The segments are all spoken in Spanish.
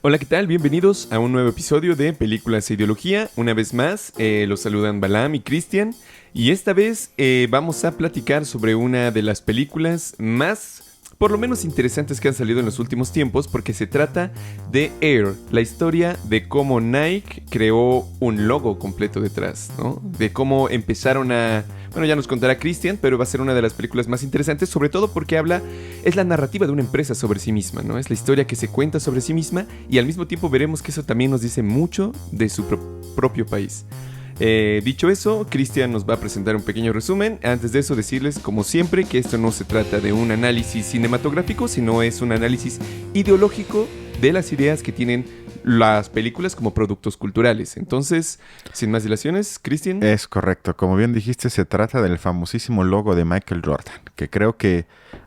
Hola, ¿qué tal? Bienvenidos a un nuevo episodio de Películas e Ideología. Una vez más, los saludan Balam y Cristian. Y esta vez vamos a platicar sobre una de las películas más, por lo menos interesantes que han salido en los últimos tiempos, porque se trata de Air, la historia de cómo Nike creó un logo completo detrás, ¿no? De cómo empezaron a... Bueno, ya nos contará Cristian, pero va a ser una de las películas más interesantes, sobre todo porque es la narrativa de una empresa sobre sí misma, ¿no? Es la historia que se cuenta sobre sí misma y al mismo tiempo veremos que eso también nos dice mucho de su propio país. Dicho eso, Cristian nos va a presentar un pequeño resumen. Antes de eso, decirles, como siempre, que esto no se trata de un análisis cinematográfico, sino es un análisis ideológico de las ideas que tienen las películas como productos culturales. Entonces, sin más dilaciones, Cristian. Es correcto. Como bien dijiste, se trata del famosísimo logo de Michael Jordan, que creo que,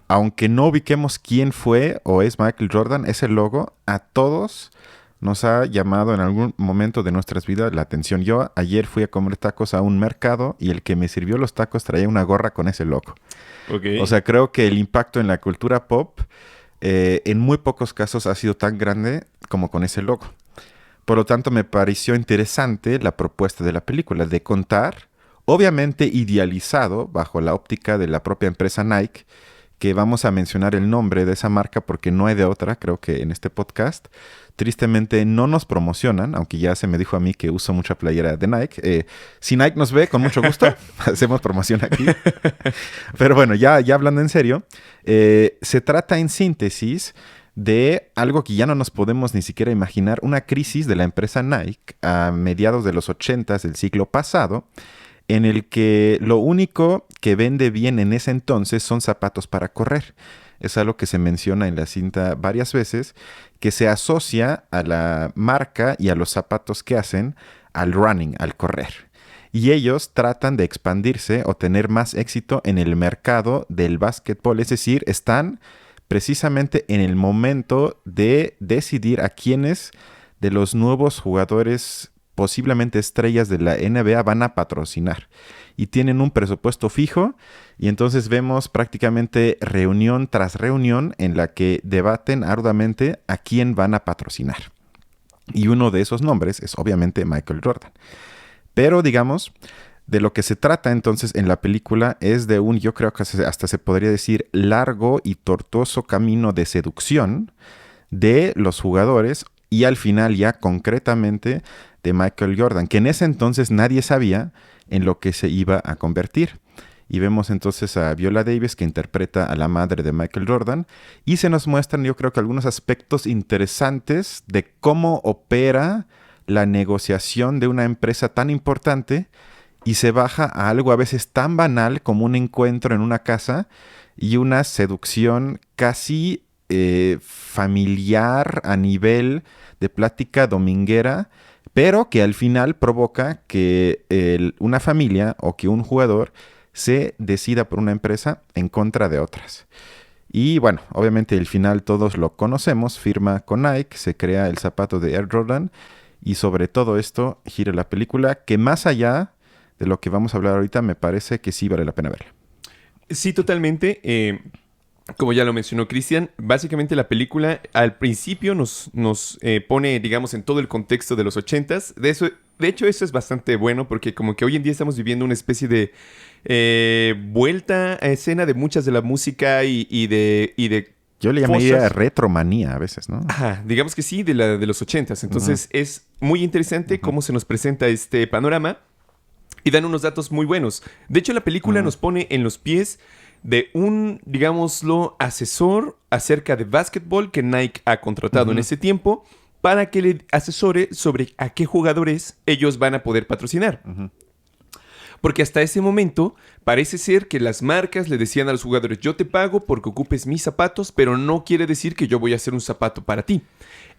aunque no ubiquemos quién fue o es Michael Jordan, ese logo a todos nos ha llamado en algún momento de nuestras vidas la atención. Yo ayer fui a comer tacos a un mercado y el que me sirvió los tacos traía una gorra con ese logo. Okay. O sea, creo que el impacto en la cultura pop en muy pocos casos ha sido tan grande como con ese logo. Por lo tanto, me pareció interesante la propuesta de la película de contar, obviamente idealizado bajo la óptica de la propia empresa Nike, que vamos a mencionar el nombre de esa marca porque no hay de otra, creo que en este podcast. Tristemente no nos promocionan, aunque ya se me dijo a mí que uso mucha playera de Nike. Si Nike nos ve, con mucho gusto, hacemos promoción aquí. Pero bueno, ya hablando en serio, se trata en síntesis de algo que ya no nos podemos ni siquiera imaginar, una crisis de la empresa Nike a mediados de los 80s del siglo pasado, en el que lo único que vende bien en ese entonces son zapatos para correr. Es algo que se menciona en la cinta varias veces, que se asocia a la marca y a los zapatos que hacen al running, al correr. Y ellos tratan de expandirse o tener más éxito en el mercado del básquetbol, es decir, están precisamente en el momento de decidir a quiénes de los nuevos jugadores, posiblemente estrellas de la NBA, van a patrocinar. Y tienen un presupuesto fijo y entonces vemos prácticamente reunión tras reunión en la que debaten arduamente a quién van a patrocinar. Y uno de esos nombres es obviamente Michael Jordan. Pero digamos, de lo que se trata entonces en la película es de un, yo creo que hasta se podría decir, largo y tortuoso camino de seducción de los jugadores y al final ya concretamente de Michael Jordan, que en ese entonces nadie sabía en lo que se iba a convertir. Y vemos entonces a Viola Davis, que interpreta a la madre de Michael Jordan, y se nos muestran, yo creo que algunos aspectos interesantes de cómo opera la negociación de una empresa tan importante y se baja a algo a veces tan banal como un encuentro en una casa y una seducción casi familiar a nivel de plática dominguera, pero que al final provoca que una familia o que un jugador se decida por una empresa en contra de otras. Y bueno, obviamente el final todos lo conocemos, firma con Nike, se crea el zapato de Air Jordan y sobre todo esto gira la película, que más allá de lo que vamos a hablar ahorita me parece que sí vale la pena verla. Sí, totalmente. Como ya lo mencionó Cristian, básicamente la película al principio nos pone, digamos, en todo el contexto de los 80s. De hecho, eso es bastante bueno porque como que hoy en día estamos viviendo una especie de vuelta a escena de muchas de la música y de yo le llamaría retromanía a veces, ¿no? Ajá, digamos que sí, de los 80s. Entonces es muy interesante cómo se nos presenta este panorama y dan unos datos muy buenos. De hecho, la película nos pone en los pies de un, digámoslo, asesor acerca de básquetbol que Nike ha contratado en ese tiempo para que le asesore sobre a qué jugadores ellos van a poder patrocinar. Porque hasta ese momento parece ser que las marcas le decían a los jugadores, yo te pago porque ocupes mis zapatos, pero no quiere decir que yo voy a hacer un zapato para ti.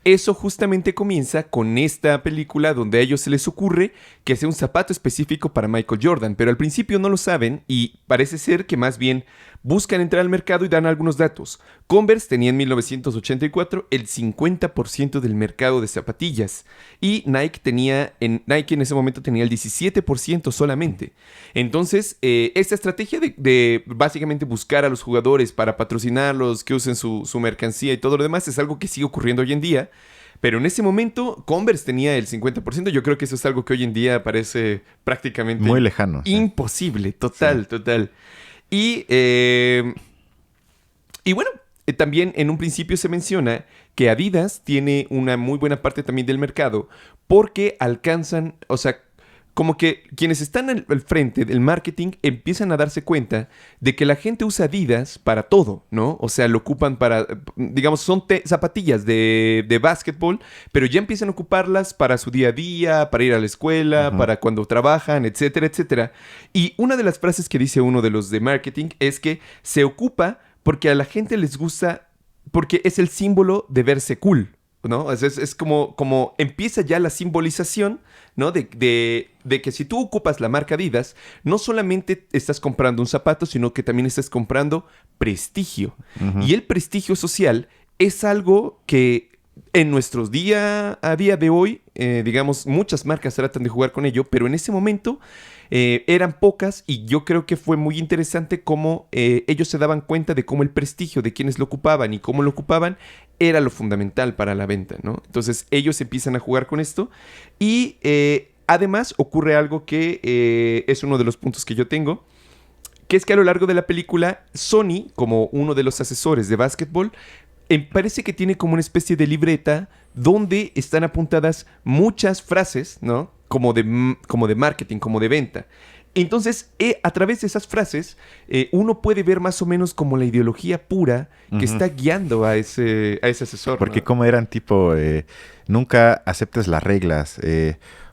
Eso justamente comienza con esta película donde a ellos se les ocurre que sea un zapato específico para Michael Jordan, pero al principio no lo saben y parece ser que más bien buscan entrar al mercado y dan algunos datos. Converse tenía en 1984 el 50% del mercado de zapatillas y Nike en ese momento tenía el 17% solamente. Entonces, esta estrategia de básicamente buscar a los jugadores para patrocinarlos, que usen su mercancía y todo lo demás es algo que sigue ocurriendo hoy en día. Pero en ese momento Converse tenía el 50%. Yo creo que eso es algo que hoy en día parece prácticamente... Muy lejano. Imposible, total, total. Y bueno, también en un principio se menciona que Adidas tiene una muy buena parte también del mercado porque alcanzan, o sea, como que quienes están al frente del marketing empiezan a darse cuenta de que la gente usa Adidas para todo, ¿no? O sea, lo ocupan para, digamos, son zapatillas de básquetbol, pero ya empiezan a ocuparlas para su día a día, para ir a la escuela, para cuando trabajan, etcétera, etcétera. Y una de las frases que dice uno de los de marketing es que se ocupa porque a la gente les gusta, porque es el símbolo de verse cool, ¿no? Es como empieza ya la simbolización, ¿no? De que si tú ocupas la marca Adidas, no solamente estás comprando un zapato, sino que también estás comprando prestigio. Y el prestigio social es algo que en nuestros día a día de hoy, digamos, muchas marcas tratan de jugar con ello, pero en ese momento eran pocas y yo creo que fue muy interesante cómo ellos se daban cuenta de cómo el prestigio de quienes lo ocupaban y cómo lo ocupaban era lo fundamental para la venta, ¿no? Entonces ellos empiezan a jugar con esto y además ocurre algo que es uno de los puntos que yo tengo, que es que a lo largo de la película Sony, como uno de los asesores de básquetbol, parece que tiene como una especie de libreta donde están apuntadas muchas frases, ¿no? Como de marketing, como de venta. Entonces, a través de esas frases, uno puede ver más o menos como la ideología pura que está guiando a ese asesor. Porque ¿no? como eran tipo, nunca aceptes las reglas,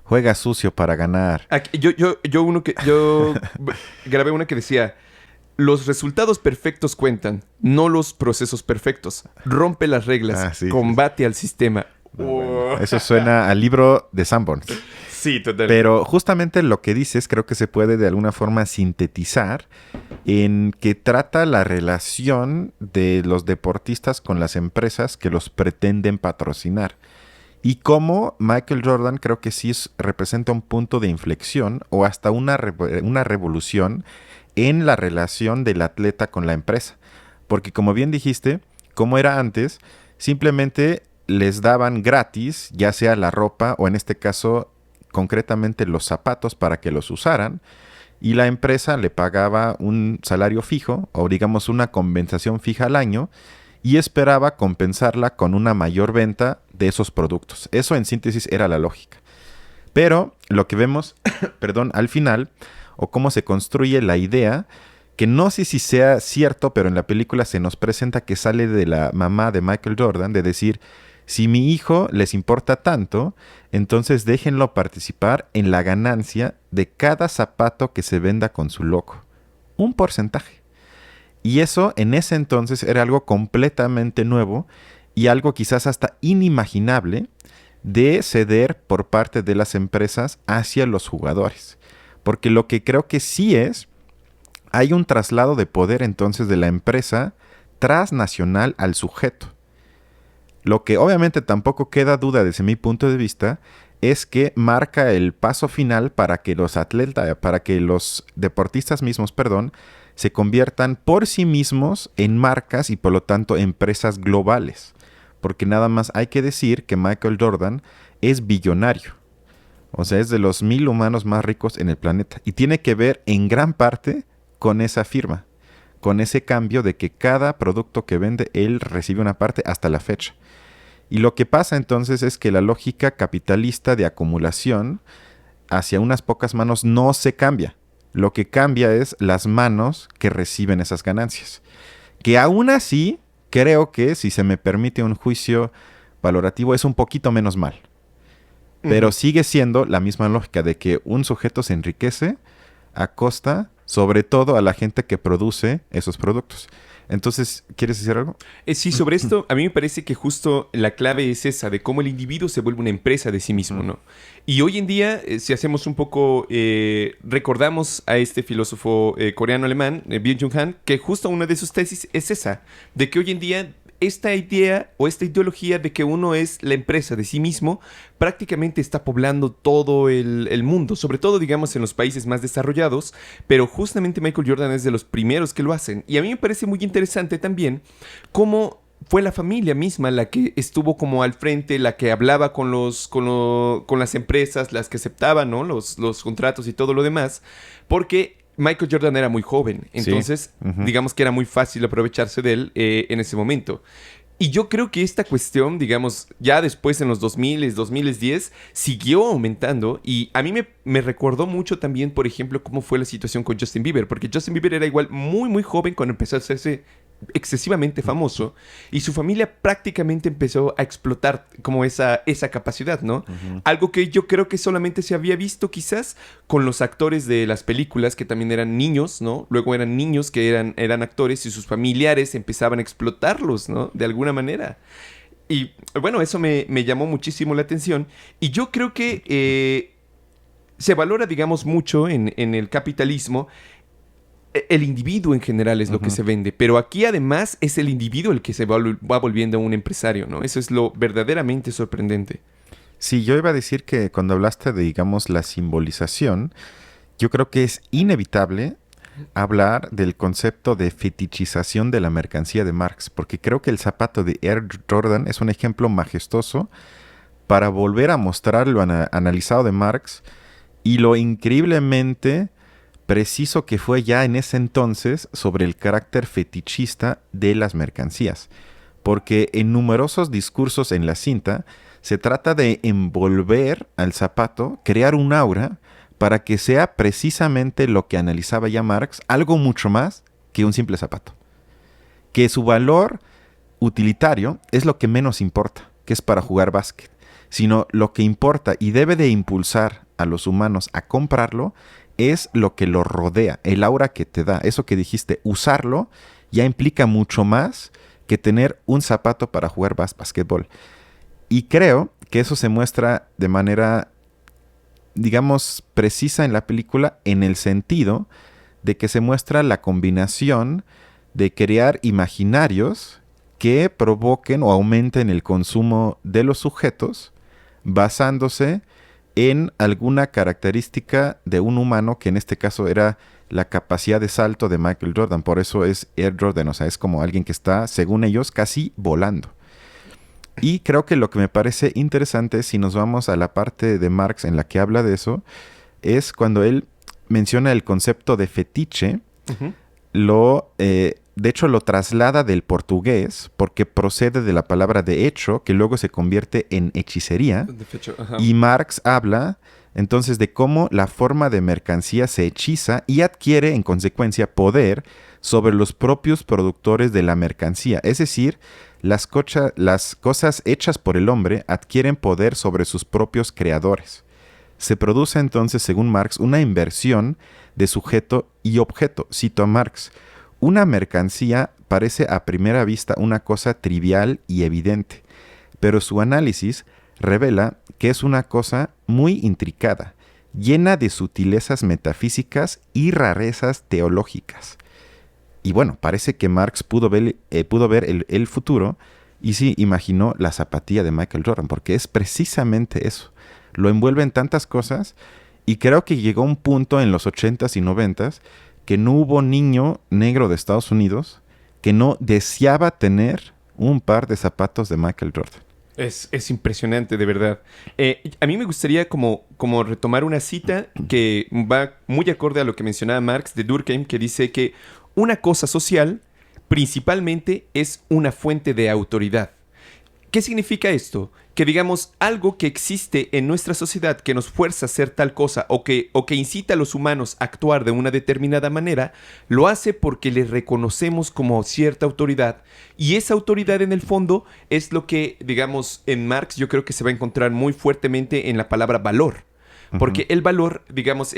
juega sucio para ganar. Yo grabé una que decía... Los resultados perfectos cuentan, no los procesos perfectos. Rompe las reglas, combate al sistema. Bueno, eso suena al libro de Sanborns. Sí, totalmente. Pero justamente lo que dices creo que se puede de alguna forma sintetizar en que trata la relación de los deportistas con las empresas que los pretenden patrocinar. Y cómo Michael Jordan creo que sí representa un punto de inflexión o hasta una revolución en la relación del atleta con la empresa. Porque como bien dijiste, como era antes, simplemente les daban gratis, ya sea la ropa o en este caso concretamente los zapatos para que los usaran, y la empresa le pagaba un salario fijo o digamos una compensación fija al año y esperaba compensarla con una mayor venta de esos productos. Eso en síntesis era la lógica. Pero lo que vemos, perdón, al final, o cómo se construye la idea, que no sé si sea cierto, pero en la película se nos presenta que sale de la mamá de Michael Jordan, de decir, si mi hijo les importa tanto, entonces déjenlo participar en la ganancia de cada zapato que se venda con su logo. Un porcentaje. Y eso en ese entonces era algo completamente nuevo y algo quizás hasta inimaginable de ceder por parte de las empresas hacia los jugadores. Porque lo que creo que sí hay un traslado de poder entonces de la empresa transnacional al sujeto. Lo que obviamente tampoco queda duda desde mi punto de vista es que marca el paso final para que los deportistas mismos, se conviertan por sí mismos en marcas y por lo tanto empresas globales. Porque nada más hay que decir que Michael Jordan es billonario. O sea, es de los 1000 humanos más ricos en el planeta. Y tiene que ver en gran parte con esa firma. Con ese cambio de que cada producto que vende, él recibe una parte hasta la fecha. Y lo que pasa entonces es que la lógica capitalista de acumulación hacia unas pocas manos no se cambia. Lo que cambia es las manos que reciben esas ganancias. Que aún así, creo que si se me permite un juicio valorativo, es un poquito menos mal. Pero sigue siendo la misma lógica de que un sujeto se enriquece a costa, sobre todo, a la gente que produce esos productos. Entonces, ¿quieres decir algo? Sí, sobre esto, a mí me parece que justo la clave es esa, de cómo el individuo se vuelve una empresa de sí mismo, ¿no? Y hoy en día, si hacemos un poco, recordamos a este filósofo coreano-alemán, Byung-Chul Han, que justo una de sus tesis es esa, de que hoy en día esta idea o esta ideología de que uno es la empresa de sí mismo prácticamente está poblando todo el mundo, sobre todo, digamos, en los países más desarrollados, pero justamente Michael Jordan es de los primeros que lo hacen. Y a mí me parece muy interesante también cómo fue la familia misma la que estuvo como al frente, la que hablaba con las empresas, las que aceptaban, ¿no? Los contratos y todo lo demás, porque Michael Jordan era muy joven, entonces digamos que era muy fácil aprovecharse de él en ese momento. Y yo creo que esta cuestión, digamos, ya después en los 2000, 2010, siguió aumentando. Y a mí me recordó mucho también, por ejemplo, cómo fue la situación con Justin Bieber. Porque Justin Bieber era igual muy, muy joven cuando empezó a hacerse excesivamente famoso. Y su familia prácticamente empezó a explotar como esa capacidad, ¿no? Algo que yo creo que solamente se había visto quizás con los actores de las películas, que también eran niños, ¿no? Luego eran niños que eran actores y sus familiares empezaban a explotarlos, ¿no? De alguna manera. Y bueno, eso me llamó muchísimo la atención. Y yo creo que se valora, digamos, mucho en el capitalismo. El individuo en general es lo que se vende, pero aquí además es el individuo el que se va volviendo un empresario, ¿no? Eso es lo verdaderamente sorprendente. Sí, yo iba a decir que cuando hablaste de, digamos, la simbolización, yo creo que es inevitable hablar del concepto de fetichización de la mercancía de Marx, porque creo que el zapato de Air Jordan es un ejemplo majestuoso para volver a mostrar lo analizado de Marx y lo increíblemente preciso que fue ya en ese entonces sobre el carácter fetichista de las mercancías. Porque en numerosos discursos en la cinta se trata de envolver al zapato, crear un aura para que sea precisamente lo que analizaba ya Marx, algo mucho más que un simple zapato. Que su valor utilitario es lo que menos importa, que es para jugar básquet, sino lo que importa y debe de impulsar a los humanos a comprarlo es lo que lo rodea, el aura que te da. Eso que dijiste, usarlo ya implica mucho más que tener un zapato para jugar básquetbol. Y creo que eso se muestra de manera, digamos, precisa en la película en el sentido de que se muestra la combinación de crear imaginarios que provoquen o aumenten el consumo de los sujetos basándose en alguna característica de un humano, que en este caso era la capacidad de salto de Michael Jordan. Por eso es Air Jordan, o sea, es como alguien que está, según ellos, casi volando. Y creo que lo que me parece interesante, si nos vamos a la parte de Marx en la que habla de eso, es cuando él menciona el concepto de fetiche, de hecho lo traslada del portugués porque procede de la palabra de hecho, que luego se convierte en hechicería. Y Marx habla entonces de cómo la forma de mercancía se hechiza y adquiere en consecuencia poder sobre los propios productores de la mercancía. Es decir, las cosas hechas por el hombre adquieren poder sobre sus propios creadores. Se produce entonces, según Marx, una inversión de sujeto y objeto. Cito a Marx: una mercancía parece a primera vista una cosa trivial y evidente, pero su análisis revela que es una cosa muy intricada, llena de sutilezas metafísicas y rarezas teológicas. Y bueno, parece que Marx pudo ver el futuro y sí imaginó la zapatilla de Michael Jordan, porque es precisamente eso. Lo envuelve en tantas cosas y creo que llegó un punto en los 80s y 90s que no hubo niño negro de Estados Unidos que no deseaba tener un par de zapatos de Michael Jordan. Es impresionante, de verdad. A mí me gustaría como retomar una cita que va muy acorde a lo que mencionaba Marx de Durkheim, que dice que una cosa social principalmente es una fuente de autoridad. ¿Qué significa esto? Que digamos algo que existe en nuestra sociedad que nos fuerza a hacer tal cosa o que incita a los humanos a actuar de una determinada manera, lo hace porque le reconocemos como cierta autoridad, y esa autoridad en el fondo es lo que, digamos, en Marx yo creo que se va a encontrar muy fuertemente en la palabra valor, porque el valor, digamos,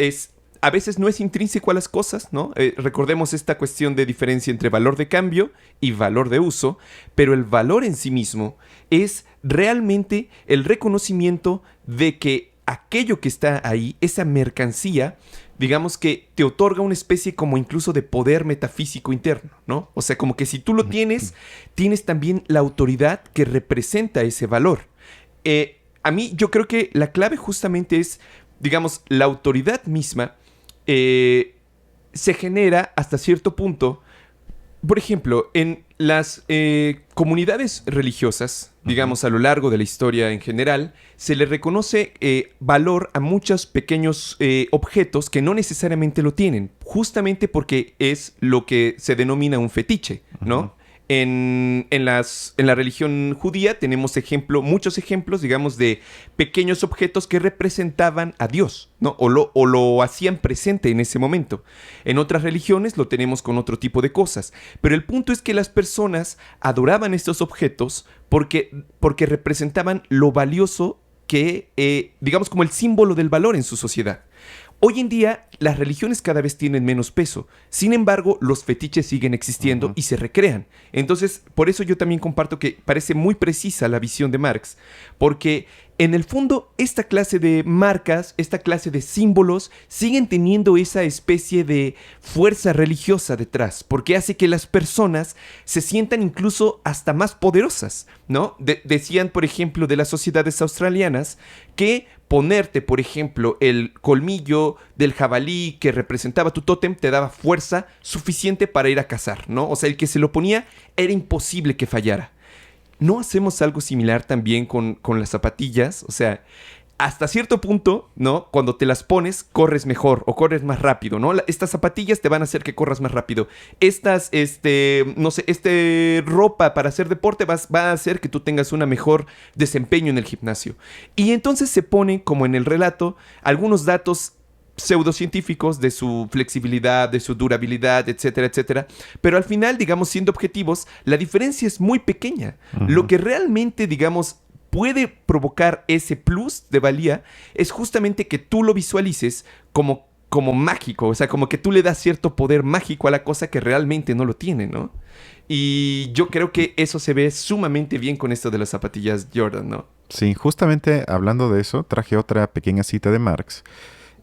a veces no es intrínseco a las cosas, ¿no? Recordemos esta cuestión de diferencia entre valor de cambio y valor de uso, pero el valor en sí mismo es realmente el reconocimiento de que aquello que está ahí, esa mercancía, digamos que te otorga una especie como incluso de poder metafísico interno, ¿no? O sea, como que si tú lo tienes, tienes también la autoridad que representa ese valor. A mí yo creo que la clave justamente es, digamos, la autoridad misma se genera hasta cierto punto Por ejemplo, en las comunidades religiosas, digamos a lo largo de la historia en general, se le reconoce valor a muchos pequeños objetos que no necesariamente lo tienen, justamente porque es lo que se denomina un fetiche, ¿no? Ujú. En la religión judía tenemos muchos ejemplos, digamos, de pequeños objetos que representaban a Dios, ¿no? O lo hacían presente en ese momento. En otras religiones lo tenemos con otro tipo de cosas. Pero el punto es que las personas adoraban estos objetos porque representaban lo valioso digamos, como el símbolo del valor en su sociedad. Hoy en día, las religiones cada vez tienen menos peso. Sin embargo, los fetiches siguen existiendo Ujú. y se recrean. Entonces, por eso yo también comparto que parece muy precisa la visión de Marx, porque en el fondo, esta clase de marcas, esta clase de símbolos, siguen teniendo esa especie de fuerza religiosa detrás, porque hace que las personas se sientan incluso hasta más poderosas, ¿no? Decían, por ejemplo, de las sociedades australianas, que ponerte, por ejemplo, el colmillo del jabalí que representaba tu tótem te daba fuerza suficiente para ir a cazar, ¿no? O sea, el que se lo ponía era imposible que fallara. ¿No hacemos algo similar también con las zapatillas? O sea, hasta cierto punto, ¿no? Cuando te las pones, corres mejor o corres más rápido, ¿no? Estas zapatillas te van a hacer que corras más rápido. No sé, ropa para hacer deporte va a hacer que tú tengas un mejor desempeño en el gimnasio. Y entonces se ponen, como en el relato, algunos datos pseudocientíficos de su flexibilidad, de su durabilidad, etcétera, etcétera. Pero al final, digamos, siendo objetivos, la diferencia es muy pequeña. Lo Ujú. que realmente, digamos, puede provocar ese plus de valía es justamente que tú lo visualices como mágico, o sea, como que tú le das cierto poder mágico a la cosa que realmente no lo tiene, ¿no? Y yo creo que eso se ve sumamente bien con esto de las zapatillas Jordan, ¿no? Sí, justamente hablando de eso, traje otra pequeña cita de Marx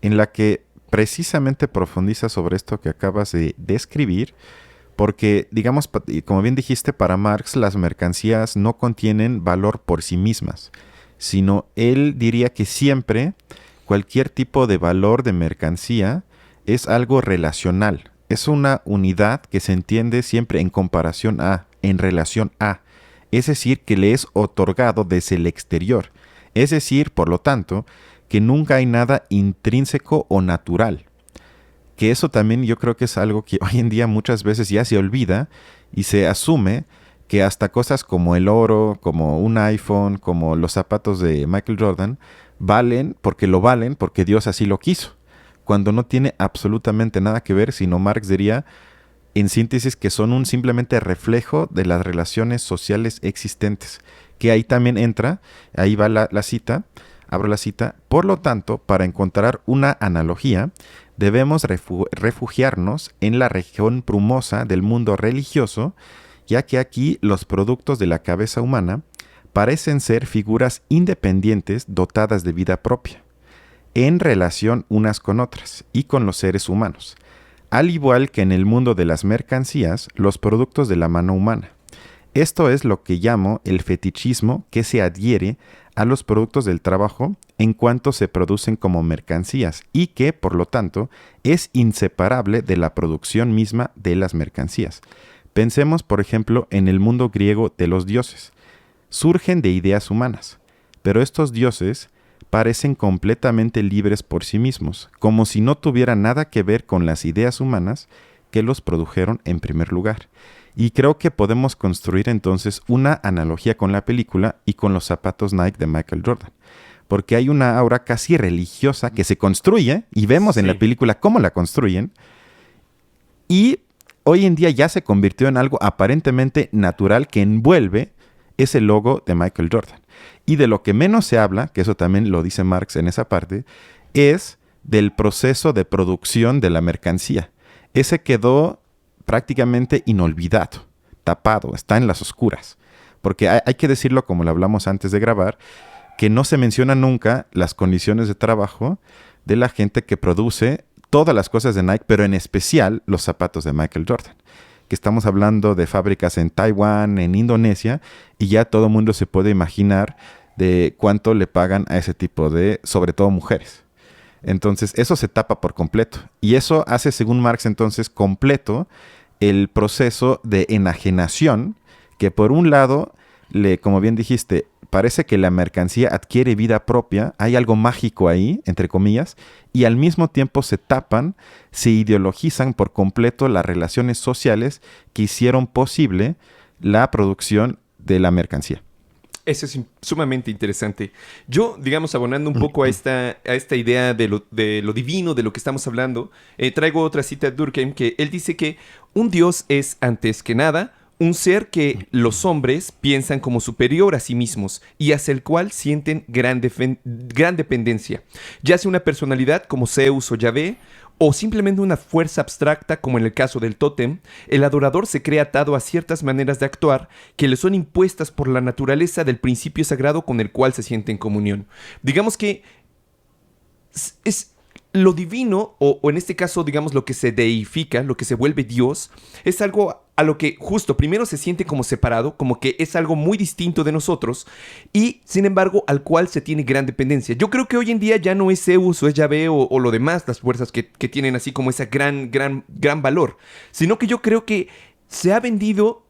en la que precisamente profundiza sobre esto que acabas de describir, porque, digamos, y como bien dijiste, para Marx las mercancías no contienen valor por sí mismas, sino él diría que siempre cualquier tipo de valor de mercancía es algo relacional, es una unidad que se entiende siempre en comparación a, en relación a, es decir, que le es otorgado desde el exterior, es decir, por lo tanto, que nunca hay nada intrínseco o natural. Que eso también yo creo que es algo que hoy en día muchas veces ya se olvida y se asume que hasta cosas como el oro, como un iPhone, como los zapatos de Michael Jordan, valen porque Dios así lo quiso. Cuando no tiene absolutamente nada que ver, sino Marx diría, en síntesis, que son un simplemente reflejo de las relaciones sociales existentes. Que ahí también entra, ahí va la cita, abro la cita, por lo tanto, para encontrar una analogía, debemos refugiarnos en la región brumosa del mundo religioso, ya que aquí los productos de la cabeza humana parecen ser figuras independientes dotadas de vida propia, en relación unas con otras y con los seres humanos, al igual que en el mundo de las mercancías, los productos de la mano humana. Esto es lo que llamo el fetichismo que se adhiere a los productos del trabajo en cuanto se producen como mercancías y que, por lo tanto, es inseparable de la producción misma de las mercancías. Pensemos, por ejemplo, en el mundo griego de los dioses. Surgen de ideas humanas, pero estos dioses parecen completamente libres por sí mismos, como si no tuvieran nada que ver con las ideas humanas que los produjeron en primer lugar. Y creo que podemos construir entonces una analogía con la película y con los zapatos Nike de Michael Jordan. Porque hay una aura casi religiosa que se construye, y vemos en la Sí. película cómo la construyen, y hoy en día ya se convirtió en algo aparentemente natural que envuelve ese logo de Michael Jordan. Y de lo que menos se habla, que eso también lo dice Marx en esa parte, es del proceso de producción de la mercancía. Ese quedó prácticamente inolvidado, tapado, está en las oscuras. Porque hay que decirlo como lo hablamos antes de grabar, que no se menciona nunca las condiciones de trabajo de la gente que produce todas las cosas de Nike, pero en especial los zapatos de Michael Jordan. Que estamos hablando de fábricas en Taiwán, en Indonesia, y ya todo el mundo se puede imaginar de cuánto le pagan a ese tipo de, sobre todo mujeres. Entonces, eso se tapa por completo. Y eso hace, según Marx, entonces, completo el proceso de enajenación que por un lado, como bien dijiste, parece que la mercancía adquiere vida propia, hay algo mágico ahí, entre comillas, y al mismo tiempo se tapan, se ideologizan por completo las relaciones sociales que hicieron posible la producción de la mercancía. Eso es sumamente interesante. Yo, digamos, abonando un poco a esta idea de lo divino, de lo que estamos hablando, traigo otra cita de Durkheim, que él dice que un dios es, antes que nada, un ser que los hombres piensan como superior a sí mismos y hacia el cual sienten gran dependencia, ya sea una personalidad como Zeus o Yahvé, o simplemente una fuerza abstracta como en el caso del tótem. El adorador se cree atado a ciertas maneras de actuar que le son impuestas por la naturaleza del principio sagrado con el cual se siente en comunión. Digamos que es lo divino, o en este caso, digamos, lo que se deifica, lo que se vuelve Dios, es algo a lo que justo primero se siente como separado, como que es algo muy distinto de nosotros, y sin embargo al cual se tiene gran dependencia. Yo creo que hoy en día ya no es Zeus o es Yahvé o lo demás, las fuerzas que tienen así como ese gran valor, sino que yo creo que se ha vendido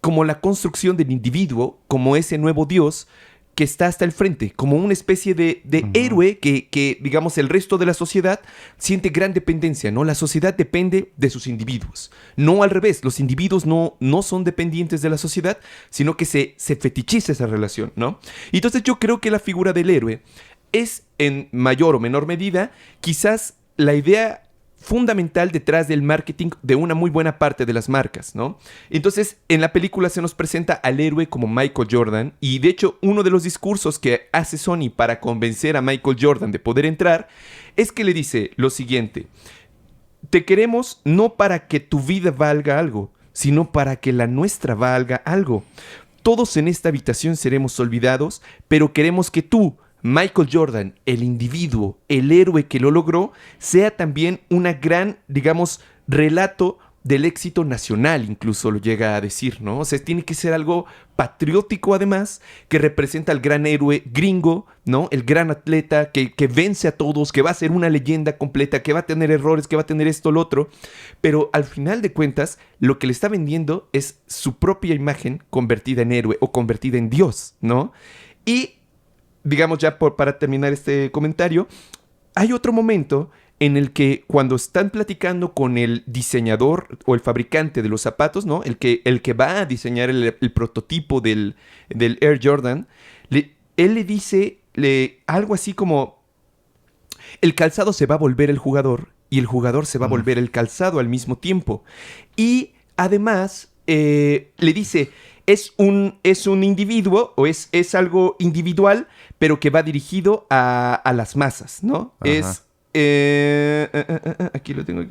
como la construcción del individuo, como ese nuevo Dios que está hasta el frente, como una especie de héroe que, digamos, el resto de la sociedad siente gran dependencia, ¿no? La sociedad depende de sus individuos. No al revés, los individuos no son dependientes de la sociedad, sino que se fetichiza esa relación, ¿no? Y entonces yo creo que la figura del héroe es, en mayor o menor medida, quizás la idea fundamental detrás del marketing de una muy buena parte de las marcas, ¿no? Entonces, en la película se nos presenta al héroe como Michael Jordan, y de hecho, uno de los discursos que hace Sony para convencer a Michael Jordan de poder entrar es que le dice lo siguiente: te queremos no para que tu vida valga algo, sino para que la nuestra valga algo. Todos en esta habitación seremos olvidados, pero queremos que tú, Michael Jordan, el individuo, el héroe que lo logró, sea también una gran, digamos, relato del éxito nacional, incluso lo llega a decir, ¿no? O sea, tiene que ser algo patriótico además, que representa al gran héroe gringo, ¿no? El gran atleta que vence a todos, que va a ser una leyenda completa, que va a tener errores, que va a tener esto, lo otro, pero al final de cuentas, lo que le está vendiendo es su propia imagen convertida en héroe o convertida en Dios, ¿no? Y digamos ya para terminar este comentario, hay otro momento en el que cuando están platicando con el diseñador o el fabricante de los zapatos, ¿no? El que va a diseñar el prototipo del Air Jordan, él le dice algo así como: el calzado se va a volver el jugador y el jugador se va a volver el calzado al mismo tiempo. Y además le dice: es un individuo o es algo individual, pero que va dirigido a las masas, ¿no? Ajá. Es... aquí lo tengo.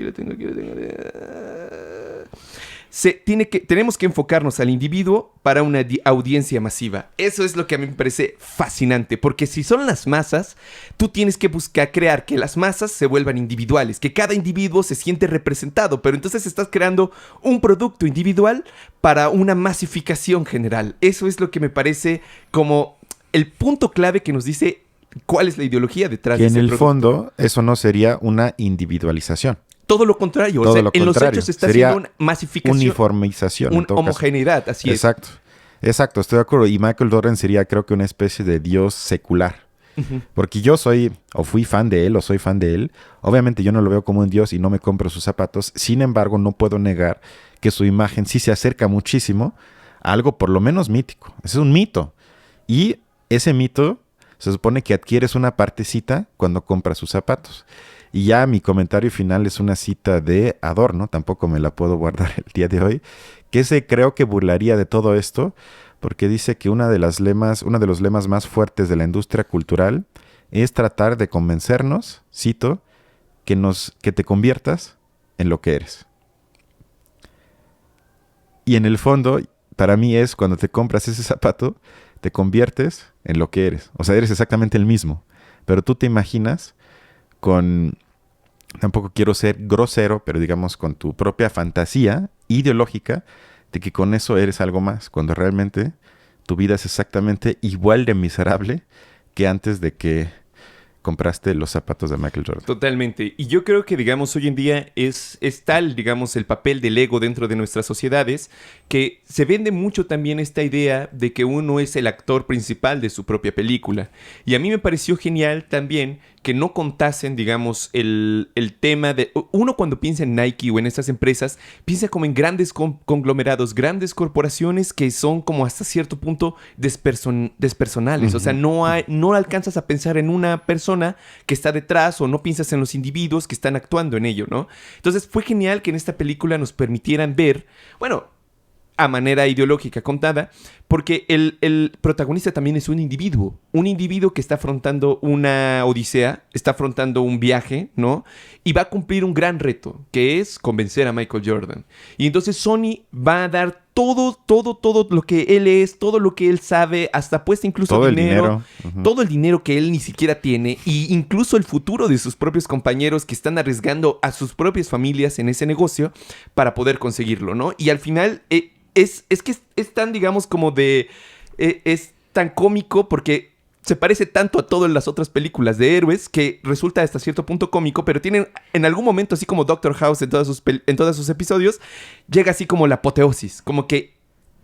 Tenemos que enfocarnos al individuo para una audiencia masiva. Eso es lo que a mí me parece fascinante, porque si son las masas, tú tienes que buscar crear que las masas se vuelvan individuales, que cada individuo se siente representado, pero entonces estás creando un producto individual para una masificación general. Eso es lo que me parece como el punto clave que nos dice cuál es la ideología detrás de ese producto. Que en el fondo eso no sería una individualización. Todo lo contrario. Todo o sea, lo en contrario. los hechos está Sería haciendo una masificación. Uniformización. Una homogeneidad, así Exacto. Exacto, estoy de acuerdo. Y Michael Jordan sería, creo que, una especie de dios secular. Uh-huh. Porque yo soy, o fui fan de él, o soy fan de él. Obviamente yo no lo veo como un dios y no me compro sus zapatos. Sin embargo, no puedo negar que su imagen sí se acerca muchísimo a algo por lo menos mítico. Ese es un mito. Y ese mito se supone que adquieres una partecita cuando compras sus zapatos. Y ya mi comentario final es una cita de Adorno, tampoco me la puedo guardar el día de hoy, que creo que burlaría de todo esto, porque dice que uno de los lemas más fuertes de la industria cultural es tratar de convencernos, cito, que te conviertas en lo que eres. Y en el fondo, para mí es cuando te compras ese zapato, te conviertes en lo que eres. O sea, eres exactamente el mismo. Pero tú te imaginas tampoco quiero ser grosero, pero digamos con tu propia fantasía ideológica de que con eso eres algo más, cuando realmente tu vida es exactamente igual de miserable que antes de que compraste los zapatos de Michael Jordan. Totalmente. Y yo creo que, digamos, hoy en día es tal, digamos, el papel del ego dentro de nuestras sociedades, que se vende mucho también esta idea de que uno es el actor principal de su propia película. Y a mí me pareció genial también que no contasen, digamos, el tema de... Uno cuando piensa en Nike o en estas empresas, piensa como en grandes conglomerados, grandes corporaciones que son como hasta cierto punto despersonales. O sea, no alcanzas a pensar en una persona que está detrás o no piensas en los individuos que están actuando en ello, ¿no? Entonces fue genial que en esta película nos permitieran ver, bueno, a manera ideológica contada, porque el protagonista también es un individuo que está afrontando una odisea, está afrontando un viaje, ¿no? Y va a cumplir un gran reto, que es convencer a Michael Jordan. Y entonces Sony va a dar todo lo que él es, todo lo que él sabe, hasta puesta incluso todo dinero, el dinero. todo el dinero que él ni siquiera tiene, e incluso el futuro de sus propios compañeros que están arriesgando a sus propias familias en ese negocio para poder conseguirlo, ¿no? Y al final es que es tan, digamos, como de... es tan cómico porque se parece tanto a todas las otras películas de héroes que resulta hasta cierto punto cómico, pero tienen en algún momento, así como Doctor House en todos sus episodios, llega así como la apoteosis, como que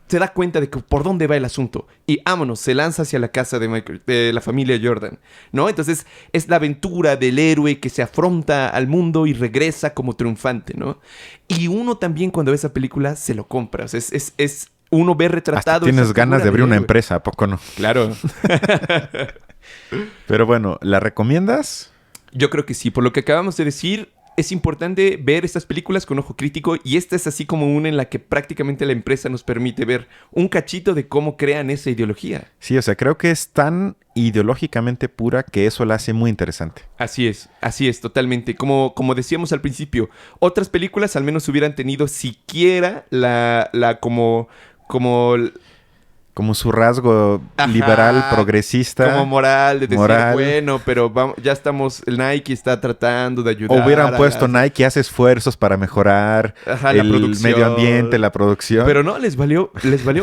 se da cuenta de que por dónde va el asunto y vámonos, se lanza hacia la casa de la familia Jordan, ¿no? Entonces es la aventura del héroe que se afronta al mundo y regresa como triunfante, ¿no? Y uno también cuando ve esa película se lo compra, o sea, es uno ve retratado... Hasta tienes ganas de abrir una empresa, ¿a poco no? Claro. Pero bueno, ¿la recomiendas? Yo creo que sí. Por lo que acabamos de decir, es importante ver estas películas con ojo crítico y esta es así como una en la que prácticamente la empresa nos permite ver un cachito de cómo crean esa ideología. Sí, o sea, creo que es tan ideológicamente pura que eso la hace muy interesante. Así es, totalmente. Como decíamos al principio, otras películas al menos hubieran tenido siquiera como su rasgo liberal, progresista. Como moral, de decir, bueno, pero ya estamos, el Nike está tratando de ayudar. O hubieran puesto Nike hace esfuerzos para mejorar el medio ambiente, la producción. Pero no, les valió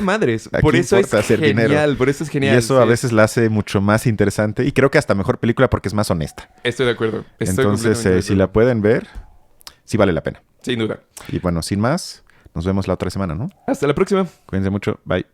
madres. Por eso es genial, dinero. Por eso es genial. Y eso a veces la hace mucho más interesante y creo que hasta mejor película porque es más honesta. Estoy de acuerdo. Entonces, si la pueden ver, sí vale la pena. Sin duda. Y bueno, sin más, nos vemos la otra semana, ¿no? Hasta la próxima. Cuídense mucho. Bye.